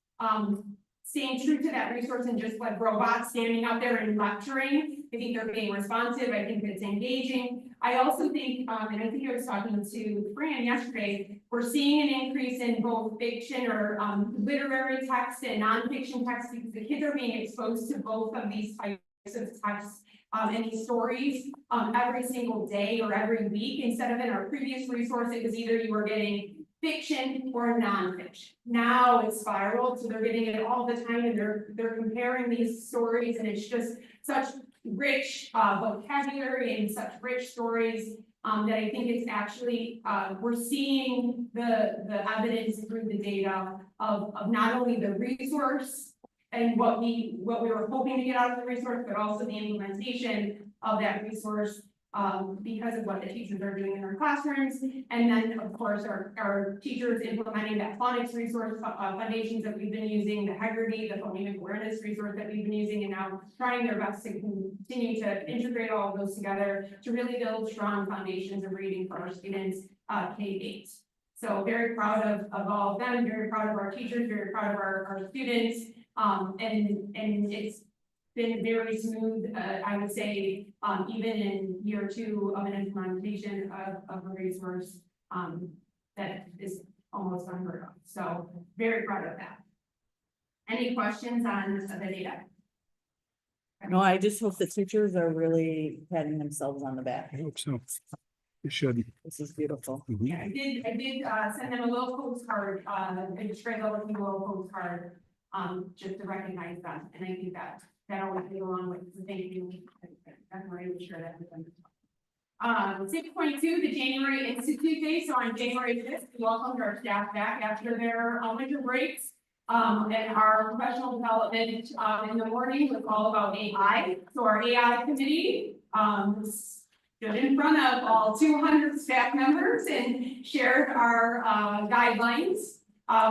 G: staying true to that resource and just like robots standing out there and lecturing. I think they're being responsive. I think it's engaging. I also think, and I think I was talking to Fran yesterday, we're seeing an increase in both fiction or literary text and nonfiction text because the kids are being exposed to both of these types of texts and these stories every single day or every week. Instead of in our previous resource, it was either you were getting fiction or nonfiction. Now it's spiraled, so they're getting it all the time, and they're comparing these stories, and it's just such rich vocabulary and such rich stories that I think it's actually we're seeing the evidence through the data of not only the resource and what we were hoping to get out of the resource, but also the implementation of that resource. Because of what the teachers are doing in their classrooms. And then, of course, our teachers implementing that phonics resource foundations that we've been using, the Heggerty, the phonemic awareness resource that we've been using, and now trying their best to continue to integrate all of those together to really build strong foundations of reading for our students K-8. So very proud of all of them, very proud of our teachers, very proud of our students. And it's been very smooth, I would say, even in year 2 of an implementation of a resource that is almost unheard of. So very proud of that. Any questions on the data?
B: No, I just hope the teachers are really patting themselves on the back.
A: I hope so. It should.
B: This is beautiful.
G: Yeah, I did send them a little postcard, a Chicago looking little postcard, just to recognize them, and I think that always goes along with the thank you. I'm really sure that with them. 6.2, the January Institute Day. So on January 5th, we welcomed our staff back after their winter breaks. And our professional development in the morning was all about AI. So our AI committee stood in front of all 200 staff members and shared our guidelines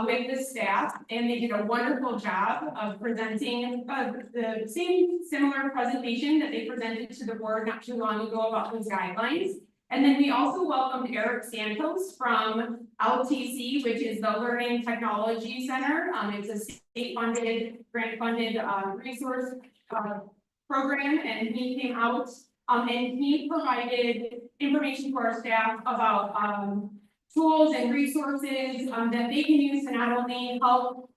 G: with the staff, and they did a wonderful job of presenting the similar presentation that they presented to the board not too long ago about those guidelines. And then we also welcomed Eric Santos from LTC, which is the Learning Technology Center. It's a state-funded, grant-funded resource program, and he came out and he provided information for our staff about tools and resources that they can use to not only help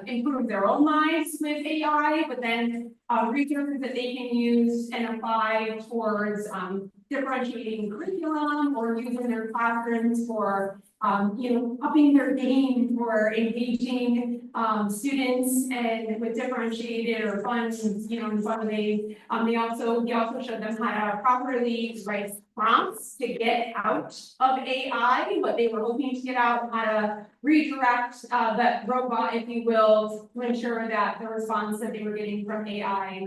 G: improve their own lives with AI, but then resources that they can use and apply towards, differentiating curriculum or using their classrooms for, upping their game for engaging, students and with differentiated or fun, in fun ways. We also showed them how to properly write prompts to get out of AI, what they were hoping to get out, how to redirect, that robot, if you will, to ensure that the response that they were getting from AI,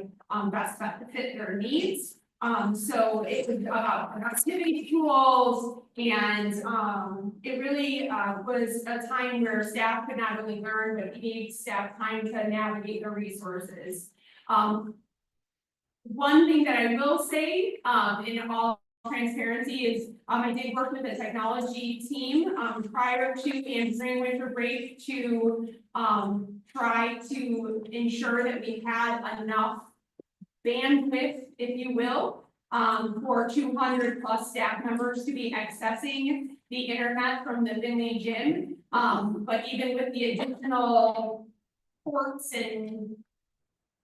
G: best fit their needs. So it was about activity tools and, it really, was a time where staff could not really learn, but gave staff time to navigate the resources. One thing that I will say, in all transparency is, I did work with the technology team, prior to and during winter break to, try to ensure that we had enough bandwidth, if you will, for 200 plus staff members to be accessing the internet from the Finley gym. But even with the additional ports and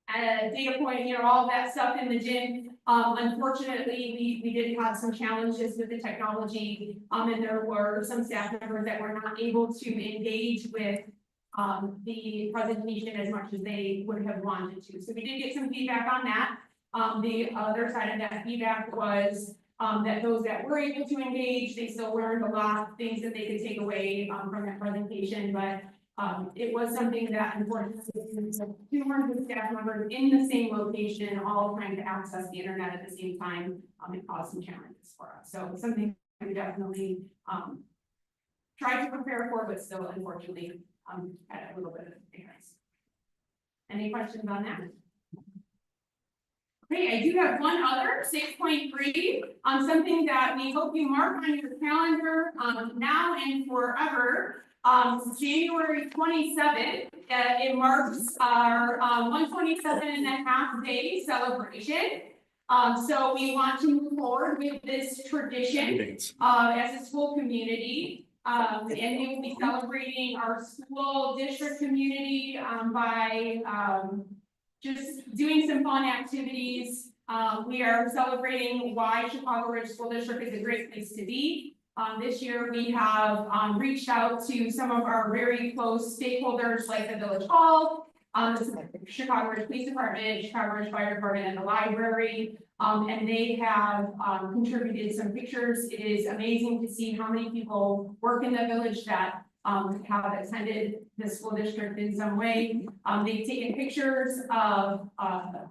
G: data point, all that stuff in the gym, unfortunately, we did have some challenges with the technology. And there were some staff members that were not able to engage with the presentation as much as they would have wanted to. So we did get some feedback on that. The other side of that feedback was that those that were able to engage, they still learned a lot of things that they could take away from that presentation. But it was something that unfortunately, 200 staff members in the same location, all trying to access the internet at the same time, it caused some challenges for us. So something we definitely tried to prepare for, but still unfortunately had a little bit of ignorance. Any questions on that? Okay, I do have one other 6.3 on something that we hope you mark on your calendar now and forever. January 27th, it marks our 127.5 day celebration. So we want to move forward with this tradition as a school community. And we will be celebrating our school district community by just doing some fun activities. We are celebrating why Chicago Ridge School District is a great place to be. This year we have reached out to some of our very close stakeholders like the Village Hall, the Chicago Ridge Police Department, Chicago Ridge Fire Department, and the library. And they have contributed some pictures. It is amazing to see how many people work in the village that have attended the school district in some way. They've taken pictures of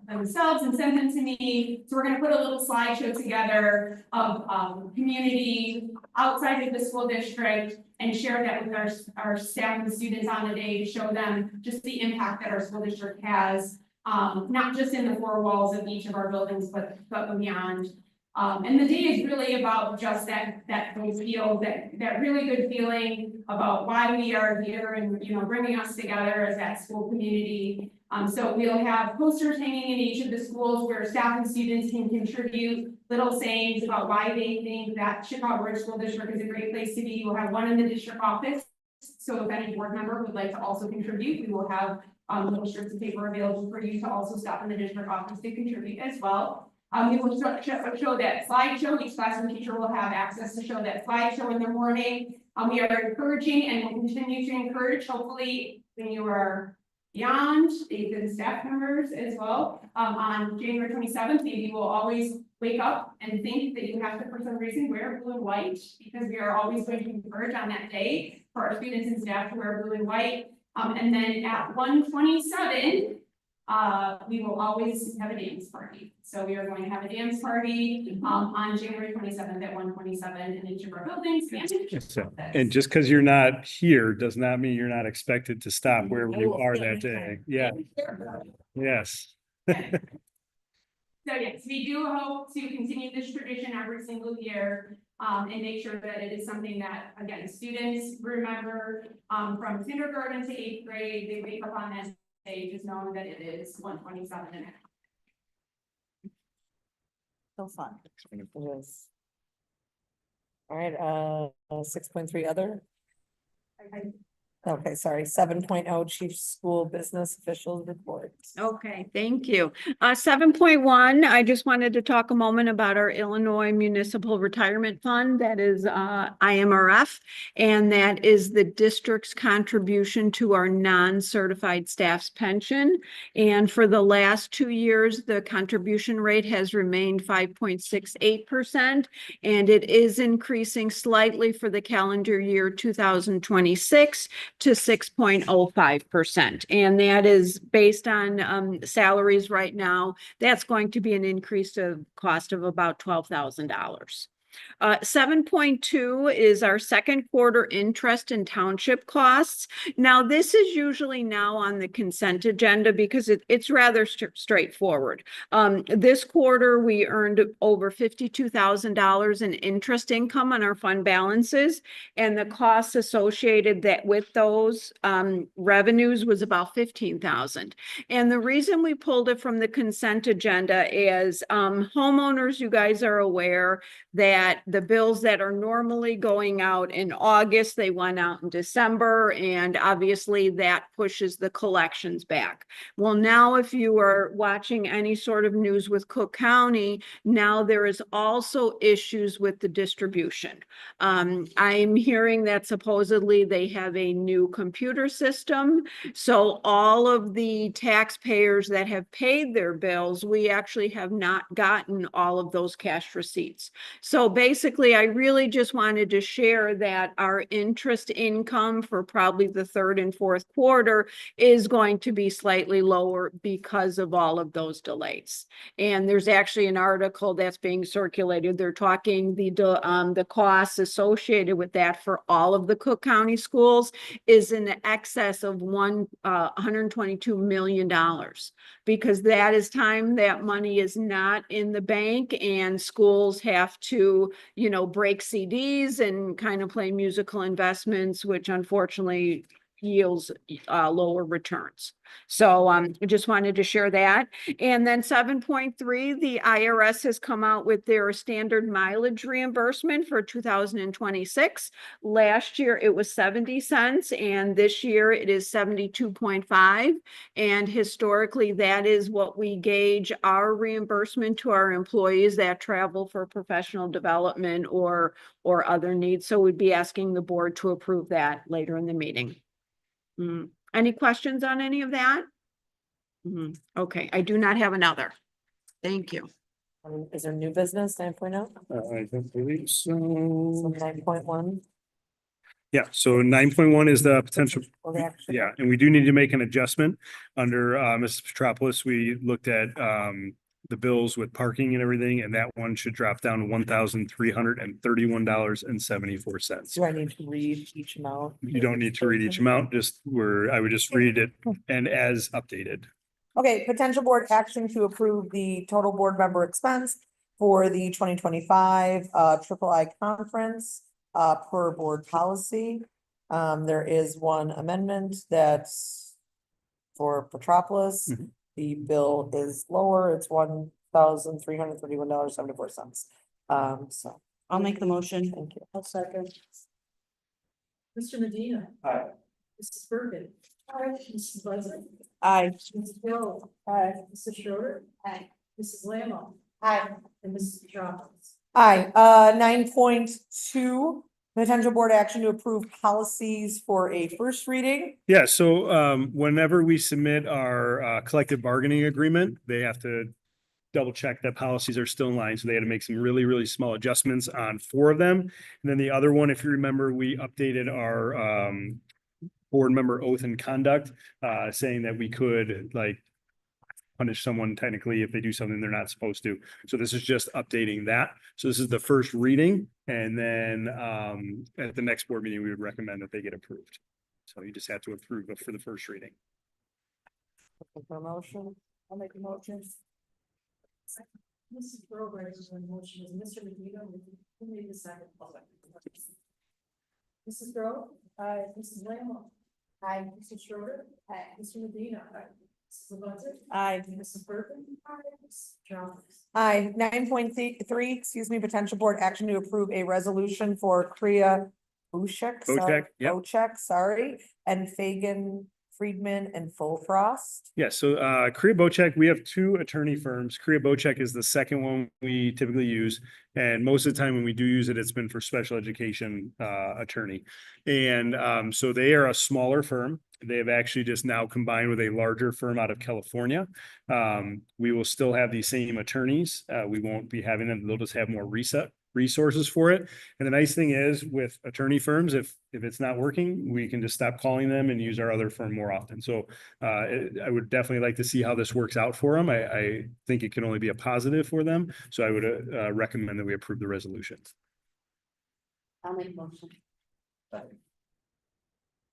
G: themselves and sent them to me. So we're going to put a little slideshow together of community outside of the school district and share that with our staff and students on the day to show them just the impact that our school district has, not just in the four walls of each of our buildings, but beyond. And the day is really about just that feel, that really good feeling about why we are here and, bringing us together as that school community. So we'll have posters hanging in each of the schools where staff and students can contribute little sayings about why they think that Chicago Ridge School District is a great place to be. We'll have one in the district office. So if any board member would like to also contribute, we will have little strips of paper available for you to also stop in the district office to contribute as well. We will show that slideshow. Each classroom teacher will have access to show that slideshow in the morning. We are encouraging and will continue to encourage, hopefully, when you are beyond, the staff members as well. On January 27th, maybe you will always wake up and think that you have to, for some reason, wear blue and white, because we are always going to encourage on that day for our students and staff to wear blue and white. And then at 1:27, we will always have a dance party. So we are going to have a dance party on January 27th at 1:27 in each of our buildings.
A: And just because you're not here does not mean you're not expected to stop wherever you are that day. Yeah. Yes.
G: So yes, we do hope to continue this tradition every single year and make sure that it is something that, again, students remember from kindergarten to 8th grade. They wake up on that day just knowing that it is 1:27.
B: So fun. It is. All right, 6.3 other. Okay, sorry, 7.0 Chief School Business Officials Report.
L: Okay, thank you. 7.1, I just wanted to talk a moment about our Illinois Municipal Retirement Fund, that is IMRF. And that is the district's contribution to our non-certified staff's pension. And for the last 2 years, the contribution rate has remained 5.68%. And it is increasing slightly for the calendar year 2026 to 6.05%. And that is based on salaries right now. That's going to be an increase of cost of about $12,000. 7.2 is our second quarter interest and township costs. Now, this is usually now on the consent agenda because it's rather straightforward. This quarter, we earned over $52,000 in interest income on our fund balances, and the costs associated with those revenues was about $15,000. And the reason we pulled it from the consent agenda is homeowners, you guys are aware that the bills that are normally going out in August, they went out in December, and obviously that pushes the collections back. Well, now if you are watching any sort of news with Cook County, now there is also issues with the distribution. I'm hearing that supposedly they have a new computer system. So all of the taxpayers that have paid their bills, we actually have not gotten all of those cash receipts. So basically, I really just wanted to share that our interest income for probably the third and fourth quarter is going to be slightly lower because of all of those delays. And there's actually an article that's being circulated. They're talking the costs associated with that for all of the Cook County schools is in excess of $122 million, because that is time that money is not in the bank and schools have to, break CDs and kind of play musical investments, which unfortunately yields lower returns. So I just wanted to share that. And then 7.3, the IRS has come out with their standard mileage reimbursement for 2026. Last year it was 70 cents and this year it is 72.5. And historically that is what we gauge our reimbursement to our employees that travel for professional development or other needs. So we'd be asking the board to approve that later in the meeting. Any questions on any of that? Okay, I do not have another. Thank you.
B: Is there new business 9.0?
A: I don't believe so.
B: 9.1?
A: Yeah, so 9.1 is the potential.
B: Well, the action.
A: Yeah, and we do need to make an adjustment under Mrs. Petropoulos. We looked at the bills with parking and everything, and that one should drop down to $1,331.74.
B: Do I need to read each amount?
A: You don't need to read each amount, I would just read it and as updated.
B: Okay, potential board action to approve the total board member expense for the 2025 Triple I conference per board policy. There is one amendment that's for Petropoulos.
A: Mhm.
B: The bill is lower. It's $1,331.74. So
M: I'll make the motion.
B: thank you.
M: I'll second.
C: Mr. Medina.
J: Aye.
C: Mrs. Bergen. Aye. Mrs. Buzzard.
B: Aye.
C: Mrs. Bill.
B: Aye.
C: Mrs. Schroeder.
I: Aye.
C: Mrs. Lamb.
I: Aye.
C: And Mrs. Petropoulos.
B: Aye, 9.2, potential board action to approve policies for a first reading.
A: Yeah, so whenever we submit our collective bargaining agreement, they have to double check that policies are still in line. So they had to make some really, really small adjustments on 4 of them. And then the other one, if you remember, we updated our board member oath and conduct, saying that we could punish someone technically if they do something they're not supposed to. So this is just updating that. So this is the first reading. And then at the next board meeting, we would recommend that they get approved. So you just have to approve it for the first reading.
B: For a motion,
C: I'll make a motion. Mrs. Grover raises her motion. Is Mr. Medina, who made the second? Mrs. Grove. Aye. Mrs. Lamb. Aye. Mrs. Schroeder. Aye. Mr. Medina. Aye. Mrs. Buzzard.
B: aye.
C: Mrs. Bergen. Aye. Mrs. Petropoulos.
B: Aye, 9.3, potential board action to approve a resolution for Korea
A: Yep.
B: Bocek, sorry, and Fagan, Friedman, and Full Frost.
A: Yeah, so Korea Bocek, we have two attorney firms. Korea Bocek is the second one we typically use. And most of the time when we do use it, it's been for special education attorney. And so they are a smaller firm. They have actually just now combined with a larger firm out of California. We will still have the same attorneys. We won't be having them. They'll just have more resources for it. And the nice thing is with attorney firms, if it's not working, we can just stop calling them and use our other firm more often. So I would definitely like to see how this works out for them. I think it can only be a positive for them. So I would recommend that we approve the resolution.
F: I'll make a motion.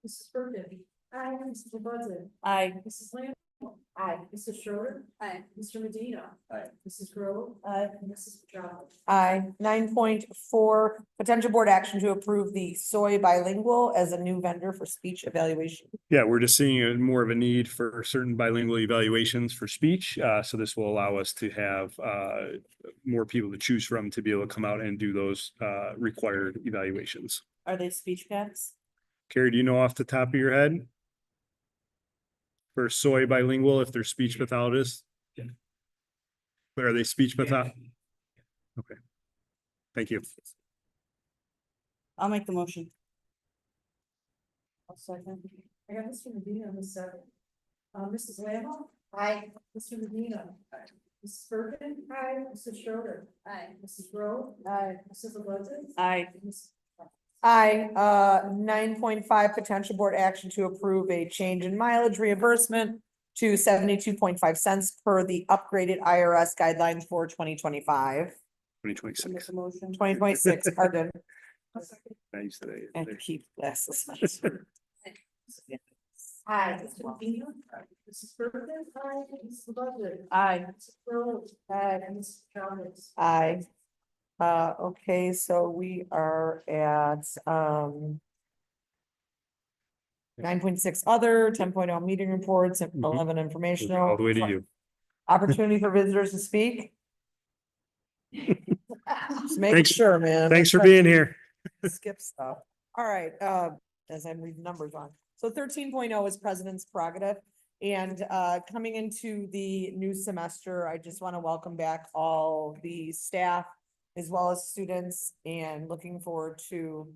B: Mrs. Burkett.
I: Aye.
B: Mrs. Buzzard. Aye. Mrs. Lamb.
F: Aye.
B: Mrs. Schroeder.
F: Aye.
B: Mr. Medina.
J: Aye.
B: Mrs. Grove. Aye. Mrs. Petrafficus. Aye. 9.4, potential board action to approve the Soy Bilingual as a new vendor for speech evaluation.
A: Yeah, we're just seeing more of a need for certain bilingual evaluations for speech. So this will allow us to have more people to choose from to be able to come out and do those required evaluations.
B: Are they speech pads?
A: Carrie, do you know off the top of your head? For Soy Bilingual, if they're speech pathologists?
J: Yeah.
A: But are they speech pathologists? Okay. Thank you.
B: I'll make the motion. I'll second. I got Mr. Medina on the second. Mrs. Lamb. Aye. Mr. Medina. Aye. Mrs. Burkett. Aye. Mrs. Schroeder.
F: Aye.
B: Mrs. Grove. Aye. Mrs. Abundant.
F: Aye.
B: Aye, 9.5, potential board action to approve a change in mileage reimbursement to 72.5 cents per the upgraded IRS guidelines for 2025.
A: 2026.
B: 2026, pardon.
A: I used to
B: And keep glasses.
I: Aye.
B: Mr. Medina. Mrs. Burkett. Aye. Mrs. Budget. Aye. Mrs. Grove. Aye. And Mrs. Chavez. Aye. Okay, so we are at 9.6 other, 10.0 meeting reports, and 11
A: All
B: informational.
A: the way to you.
B: Opportunity for visitors to speak. Just making
A: Thanks.
B: sure, man.
A: Thanks for being here.
B: Skip stuff. All right, as I'm reading numbers on. So 13.0 is President's Prerogative. And coming into the new semester, I just want to welcome back all the staff as well as students, and looking forward to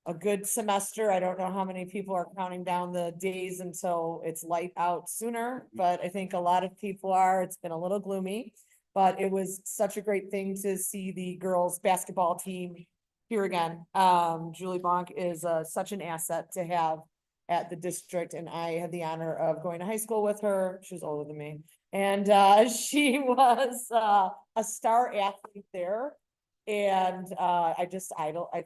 B: a good semester. I don't know how many people are counting down the days until it's light out sooner, but I think a lot of people are. It's been a little gloomy, but it was such a great thing to see the girls basketball team here again. Julie Bonk is such an asset to have at the district, and I had the honor of going to high school with her. She was older than me. And she was a star athlete there. And I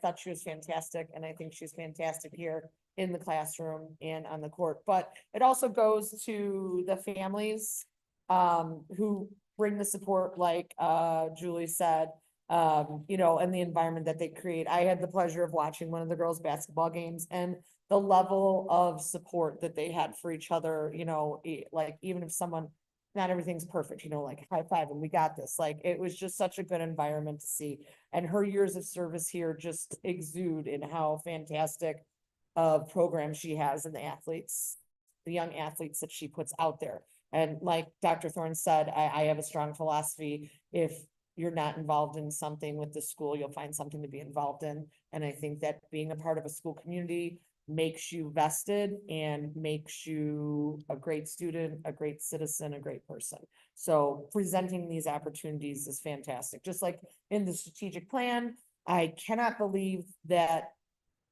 B: thought she was fantastic. And I think she's fantastic here in the classroom and on the court. But it also goes to the families who bring the support, like Julie said, you know, and the environment that they create. I had the pleasure of watching one of the girls' basketball games, and the level of support that they had for each other, you know, like even if someone, not everything's perfect, you know, like high five and we got this. Like, it was just such a good environment to see. And her years of service here just exude in how fantastic of program she has, and the athletes, the young athletes that she puts out there. And like Dr. Thorne said, I have a strong philosophy. If you're not involved in something with the school, you'll find something to be involved in. And I think that being a part of a school community makes you vested and makes you a great student, a great citizen, a great person. So presenting these opportunities is fantastic. Just like in the strategic plan, I cannot believe that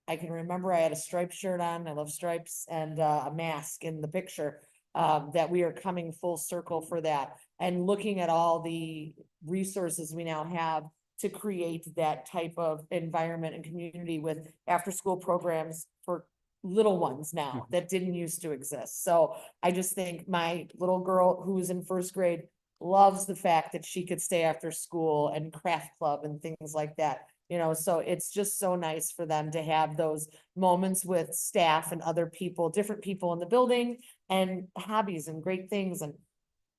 B: I can remember I had a striped shirt on. I love stripes, and a mask in the picture, that we are coming full circle for that, and looking at all the resources we now have to create that type of environment and community with after-school programs for little ones now that didn't used to exist. So I just think my little girl who's in first grade loves the fact that she could stay after school and craft club and things like that. You know, so it's just so nice for them to have those moments with staff and other people, different people in the building, and hobbies and great things. And,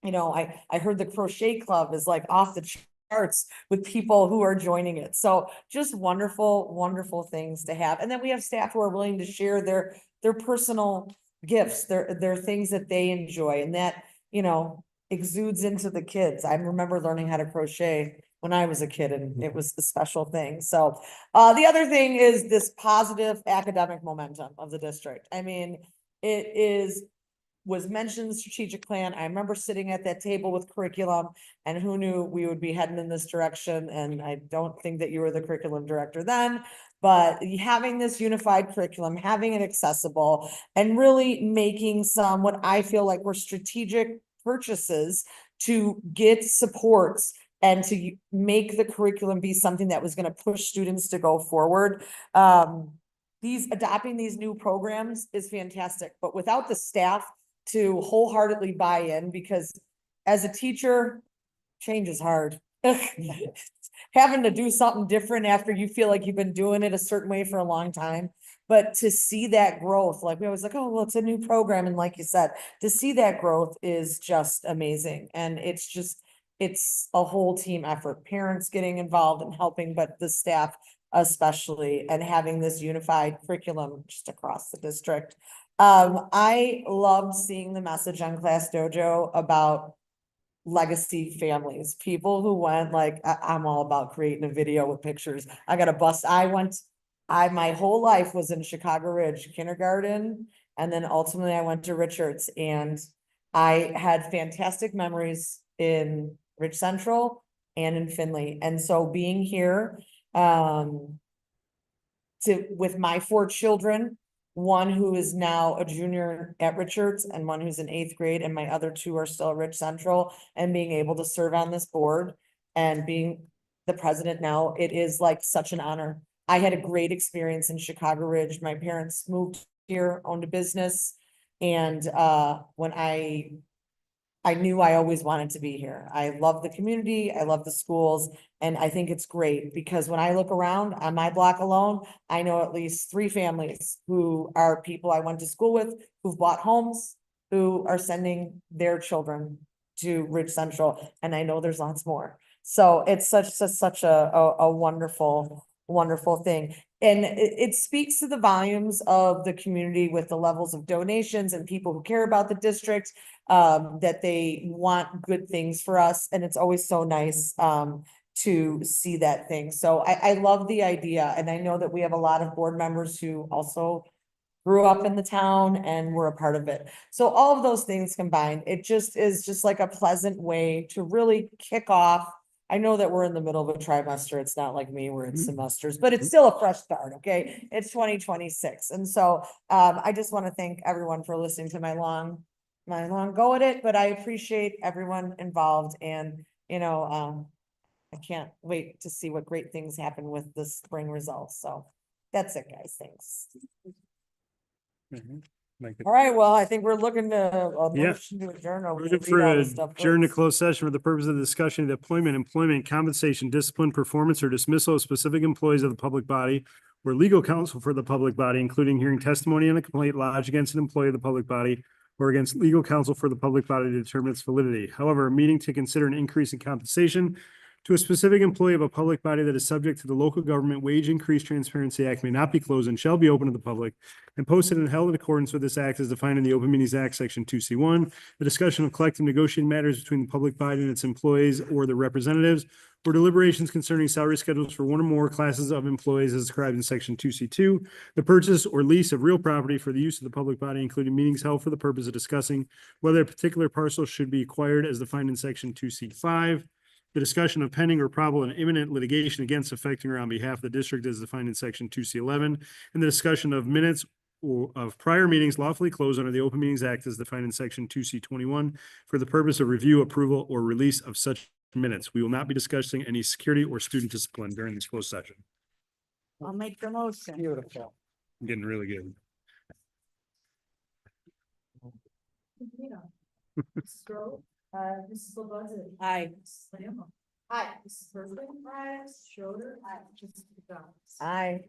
B: you know, I heard the crochet club is like off the charts with people who are joining it. So just wonderful, wonderful things to have. And then we have staff who are willing to share their personal gifts, their things that they enjoy, and that, you know, exudes into the kids. I remember learning how to crochet when I was a kid, and it was a special thing. So the other thing is this positive academic momentum of the district. I mean, was mentioned in the strategic plan. I remember sitting at that table with curriculum, and who knew we would be heading in this direction. And I don't think that you were the curriculum director then, but having this unified curriculum, having it accessible, and really making some, what I feel like were strategic purchases to get supports and to make the curriculum be something that was going to push students to go forward. Adopting these new programs is fantastic, but without the staff to wholeheartedly buy in, because as a teacher, change is hard. Having to do something different after you feel like you've been doing it a certain way for a long time. But to see that growth, like we always like, oh, well, it's a new program. And like you said, to see that growth is just amazing. And it's a whole team effort, parents getting involved and helping, but the staff especially, and having this unified curriculum just across the district. I loved seeing the message on Class Dojo about legacy families, people who went like, I'm all about creating a video with pictures. I got a bus. My whole life was in Chicago Ridge kindergarten. And then ultimately I went to Richards, and I had fantastic memories in Ridge Central and in Findlay. And so being here, with my 4 children, one who is now a junior at Richards and one who's in 8th grade, and my other 2 are still at Ridge Central, and being able to serve on this board and being the president now, it is like such an honor. I had a great experience in Chicago Ridge. My parents moved here, owned a business, and when I knew I always wanted to be here. I love the community, I love the schools, and I think it's great because when I look around on my block alone, I know at least 3 families who are people I went to school with, who've bought homes, who are sending their children to Ridge Central, and I know there's lots more. So it's such a wonderful, wonderful thing. And it speaks to the volumes of the community with the levels of donations and people who care about the district, that they want good things for us. And it's always so nice to see that thing. So I love the idea. And I know that we have a lot of board members who also grew up in the town and were a part of it. So all of those things combined, it just is just like a pleasant way to really kick off. I know that we're in the middle of a trimester. It's not like me, we're in semesters, but it's still a fresh start. Okay. It's 2026. And so I just want to thank everyone for listening to my long go at it, but I appreciate everyone involved, and, you know, I can't wait to see what great things happen with the spring results. So that's it, guys. Thanks. All right, well, I think we're looking to motion to adjourn. Or we
A: Looking
B: can
A: for
B: read all
A: a
B: this stuff
A: adjourn to
B: first.
A: closed session for the purpose of the discussion of the employment, compensation, discipline, performance, or dismissal of specific employees of the public body or legal counsel for the public body, including hearing testimony on a complaint lodged against an employee of the public body or against legal counsel for the public body to determine its validity. However, a meeting to consider an increase in compensation to a specific employee of a public body that is subject to the Local Government Wage Increase Transparency Act may not be closed and shall be open to the public and posted and held in accordance with this act as defined in the Open Meetings Act, Section 2C1. The discussion of collective negotiating matters between the public body and its employees or their representatives, or deliberations concerning salary schedules for one or more classes of employees as described in Section 2C2. The purchase or lease of real property for the use of the public body, including meetings held for the purpose of discussing whether a particular parcel should be acquired as defined in Section 2C5. The discussion of pending or probable and imminent litigation against, affecting, or on behalf of the district as defined in Section 2C11, and the discussion of minutes or of prior meetings lawfully closed under the Open Meetings Act as defined in Section 2C21 for the purpose of review, approval, or release of such minutes. We will not be discussing any security or student discipline during this closed session.
B: I'll make the motion.
A: Beautiful. I'm getting really good.
E: Mrs. Grove, Mrs. LaBuzza.
B: Aye.
E: Mrs. Lamb. Aye. Mrs. Berkeley. Aye. Mrs. Schroeder. Aye. Mrs. McDonald.
B: Aye.